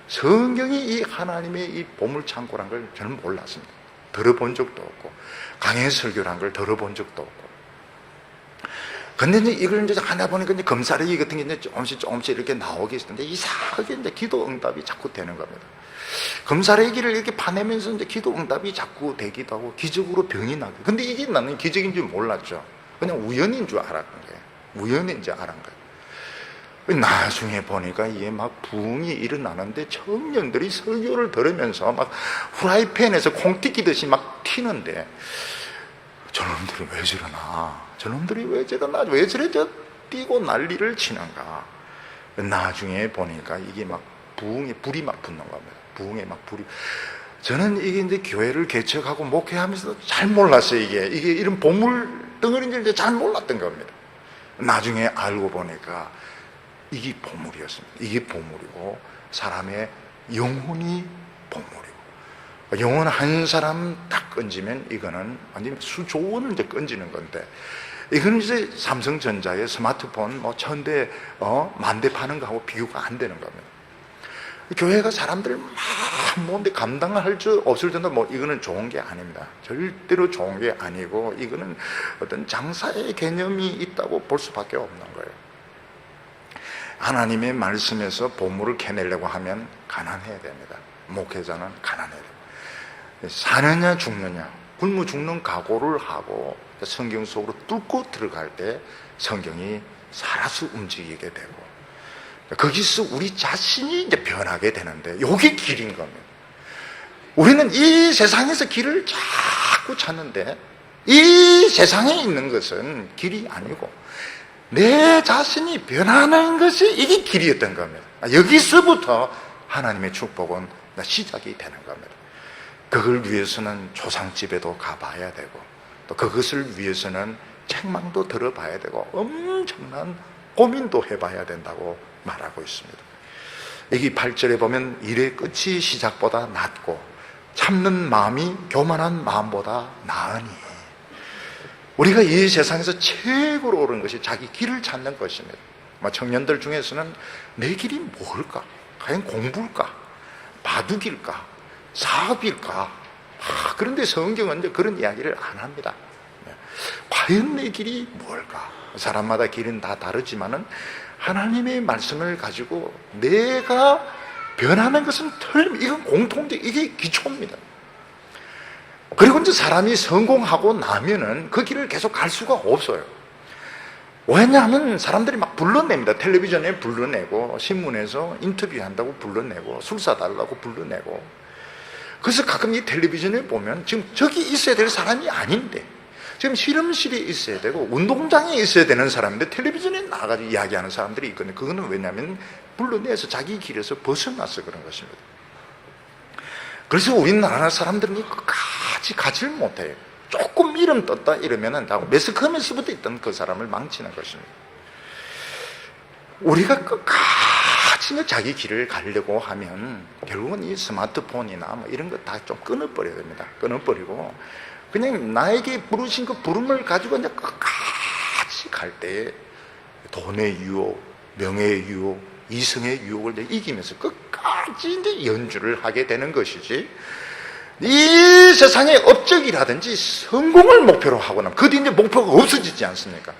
성경이 이 하나님의 이 보물창고란 걸 저는 몰랐습니다. 들어본 적도 없고, 강해 설교란 걸 들어본 적도 없고. 근데 이제 이걸 이제 하다 보니까 이제 금사래기 같은 게 이제 조금씩 이렇게 나오게 있었는데, 이상하게 이제 기도 응답이 자꾸 되는 겁니다. 금사래기를 이렇게 파내면서 이제 기도 응답이 자꾸 되기도 하고, 기적으로 병이 나고. 근데 이게 나는 기적인 줄 몰랐죠. 그냥 우연인 줄 알았던 거예요. 우연인 줄 알은 거예요. 나중에 보니까 이게 막 부흥이 일어나는데 청년들이 설교를 들으면서 막 후라이팬에서 콩 튀기듯이 막 튀는데, 저놈들이 왜 저러나? 저놈들이 왜 저러나? 왜 저래 뛰고 난리를 치는가? 나중에 보니까 이게 막 부흥에 불이 막 붙는 겁니다. 부흥에 막 불이. 저는 이게 이제 교회를 개척하고 목회하면서 잘 몰랐어요. 이게 이런 보물 덩어리인지 이제 잘 몰랐던 겁니다. 나중에 알고 보니까 이게 보물이었습니다. 이게 보물이고, 사람의 영혼이 보물이고, 영혼 한 사람 딱 건지면 이거는 완전히 수조 원을 이제 건지는 건데, 이거는 이제 삼성전자의 스마트폰 뭐 1000대, 10,000대 파는 거하고 비교가 안 되는 겁니다. 교회가 사람들을 막 모으는데 감당할 수 없을 정도, 뭐 이거는 좋은 게 아닙니다. 절대로 좋은 게 아니고, 이거는 어떤 장사의 개념이 있다고 볼 수밖에 없는 거예요. 하나님의 말씀에서 보물을 캐내려고 하면 가난해야 됩니다. 목회자는 가난해야 됩니다. 사느냐 죽느냐, 굶어 죽는 각오를 하고 성경 속으로 뚫고 들어갈 때 성경이 살아서 움직이게 되고, 거기서 우리 자신이 이제 변하게 되는데, 이게 길인 겁니다. 우리는 이 세상에서 길을 자꾸 찾는데, 이 세상에 있는 것은 길이 아니고 내 자신이 변하는 것이 이게 길이었던 겁니다. 여기서부터 하나님의 축복은 시작이 되는 겁니다. 그걸 위해서는 조상집에도 가봐야 되고, 또 그것을 위해서는 책망도 들어봐야 되고, 엄청난 고민도 해봐야 된다고 말하고 있습니다. 여기 8절에 보면 일의 끝이 시작보다 낫고 참는 마음이 교만한 마음보다 나으니, 우리가 이 세상에서 최고로 옳은 것이 자기 길을 찾는 것입니다. 청년들 중에서는 내 길이 뭘까? 과연 공부일까? 바둑일까? 사업일까? 그런데 성경은 이제 그런 이야기를 안 합니다. 과연 내 길이 뭘까? 사람마다 길은 다 다르지만은 하나님의 말씀을 가지고 내가 변하는 것은 이건 공통적, 이게 기초입니다. 그리고 이제 사람이 성공하고 나면은 그 길을 계속 갈 수가 없어요. 왜냐하면 사람들이 막 불러냅니다. 텔레비전에 불러내고, 신문에서 인터뷰한다고 불러내고, 술 사달라고 불러내고. 그래서 가끔 이 텔레비전에 보면 지금 저기 있어야 될 사람이 아닌데, 지금 실험실에 있어야 되고 운동장에 있어야 되는 사람인데 텔레비전에 나가서 이야기하는 사람들이 있거든요. 그거는 왜냐하면 불러내서 자기 길에서 벗어나서 그런 것입니다. 그래서 우리나라 사람들은 끝까지 가지를 못해요. 조금 이름 떴다 이러면은 다 매스컴에서부터 있던 그 사람을 망치는 것입니다. 우리가 끝까지 자기 길을 가려고 하면 결국은 이 스마트폰이나 뭐 이런 거 다 좀 끊어버려야 됩니다. 끊어버리고 그냥 나에게 부르신 그 부름을 가지고 이제 끝까지 갈 때 돈의 유혹, 명예의 유혹, 이성의 유혹을 이제 이기면서 끝까지 이제 연주를 하게 되는 것이지, 이 세상의 업적이라든지 성공을 목표로 하고 나면 그 뒤에 이제 목표가 없어지지 않습니까?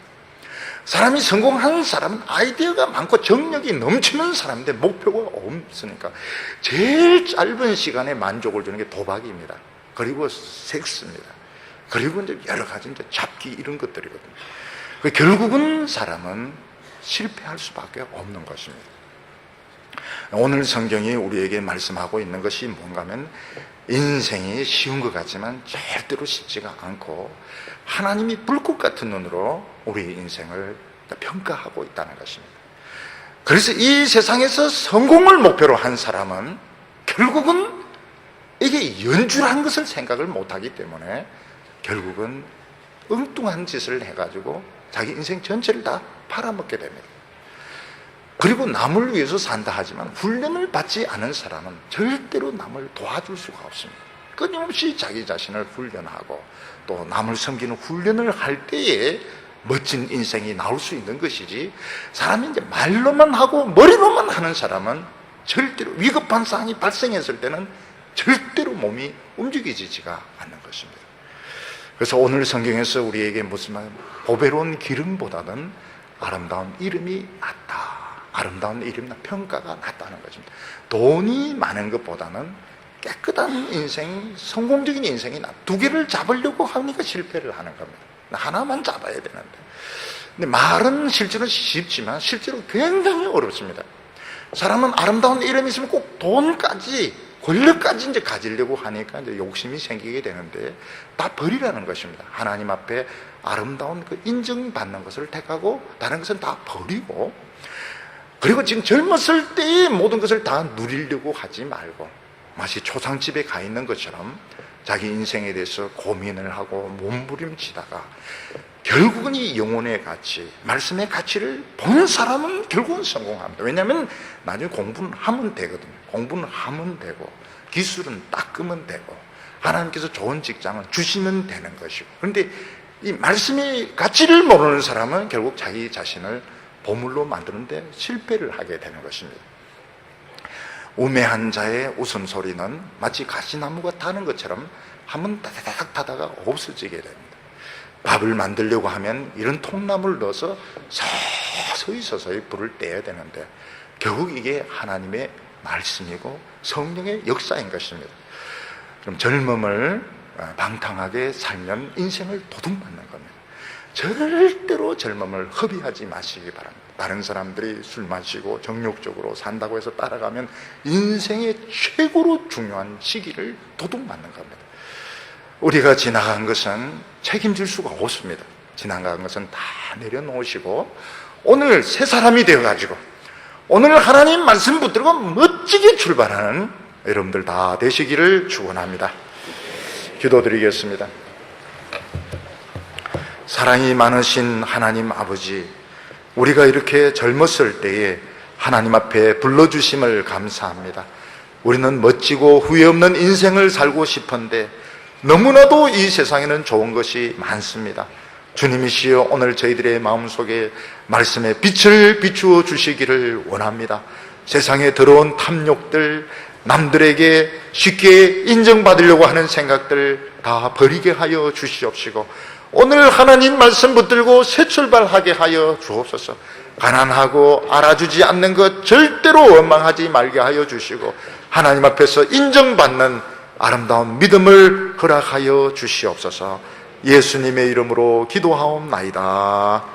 사람이 성공하는 사람은 아이디어가 많고 정력이 넘치는 사람인데 목표가 없으니까 제일 짧은 시간에 만족을 주는 게 도박입니다. 그리고 섹스입니다. 그리고 이제 여러 가지 이제 잡기 이런 것들이거든요. 결국은 사람은 실패할 수밖에 없는 것입니다. 오늘 성경이 우리에게 말씀하고 있는 것이 뭔가 하면 인생이 쉬운 것 같지만 절대로 쉽지가 않고 하나님이 불꽃 같은 눈으로 우리의 인생을 평가하고 있다는 것입니다. 그래서 이 세상에서 성공을 목표로 한 사람은 결국은 이게 연주라는 것을 생각을 못하기 때문에 결국은 엉뚱한 짓을 해가지고 자기 인생 전체를 다 팔아먹게 됩니다. 그리고 남을 위해서 산다 하지만 훈련을 받지 않은 사람은 절대로 남을 도와줄 수가 없습니다. 끊임없이 자기 자신을 훈련하고 또 남을 섬기는 훈련을 할 때에 멋진 인생이 나올 수 있는 것이지, 사람이 이제 말로만 하고 머리로만 하는 사람은 절대로 위급한 상황이 발생했을 때는 절대로 몸이 움직이지가 않는 것입니다. 그래서 오늘 성경에서 우리에게 무슨 말, 보배로운 기름보다는 아름다운 이름이 낫다, 아름다운 이름이나 평가가 낫다는 것입니다. 돈이 많은 것보다는 깨끗한 인생, 성공적인 인생이 낫다. 두 개를 잡으려고 하니까 실패를 하는 겁니다. 하나만 잡아야 되는데, 근데 말은 실제로 쉽지만 실제로 굉장히 어렵습니다. 사람은 아름다운 이름이 있으면 꼭 돈까지, 권력까지 이제 가지려고 하니까 이제 욕심이 생기게 되는데 다 버리라는 것입니다. 하나님 앞에 아름다운 그 인정받는 것을 택하고 다른 것은 다 버리고, 그리고 지금 젊었을 때의 모든 것을 다 누리려고 하지 말고 마치 초상집에 가 있는 것처럼 자기 인생에 대해서 고민을 하고 몸부림치다가 결국은 이 영혼의 가치, 말씀의 가치를 보는 사람은 결국은 성공합니다. 왜냐하면 나중에 공부는 하면 되거든요. 공부는 하면 되고 기술은 닦으면 되고 하나님께서 좋은 직장은 주시면 되는 것이고, 그런데 이 말씀의 가치를 모르는 사람은 결국 자기 자신을 보물로 만드는데 실패를 하게 되는 것입니다. 우매한 자의 웃음소리는 마치 가시나무가 타는 것처럼 한번 다다닥 타다가 없어지게 됩니다. 밥을 만들려고 하면 이런 통나무를 넣어서 서서히 불을 떼야 되는데 결국 이게 하나님의 말씀이고 성령의 역사인 것입니다. 그럼 젊음을 방탕하게 살면 인생을 도둑맞는 겁니다. 절대로 젊음을 허비하지 마시기 바랍니다. 다른 사람들이 술 마시고 정욕적으로 산다고 해서 따라가면 인생의 최고로 중요한 시기를 도둑맞는 겁니다. 우리가 지나간 것은 책임질 수가 없습니다. 지나간 것은 다 내려놓으시고 오늘 새 사람이 되어가지고 오늘 하나님 말씀 붙들고 멋지게 출발하는 여러분들 다 되시기를 축원합니다. 기도드리겠습니다. 사랑이 많으신 하나님 아버지, 우리가 이렇게 젊었을 때에 하나님 앞에 불러주심을 감사합니다. 우리는 멋지고 후회 없는 인생을 살고 싶은데 너무나도 이 세상에는 좋은 것이 많습니다. 주님이시여, 오늘 저희들의 마음속에 말씀의 빛을 비추어 주시기를 원합니다. 세상에 들어온 탐욕들, 남들에게 쉽게 인정받으려고 하는 생각들 다 버리게 하여 주시옵시고 오늘 하나님 말씀 붙들고 새 출발하게 하여 주옵소서. 가난하고 알아주지 않는 것 절대로 원망하지 말게 하여 주시고 하나님 앞에서 인정받는 아름다운 믿음을 허락하여 주시옵소서. 예수님의 이름으로 기도하옵나이다.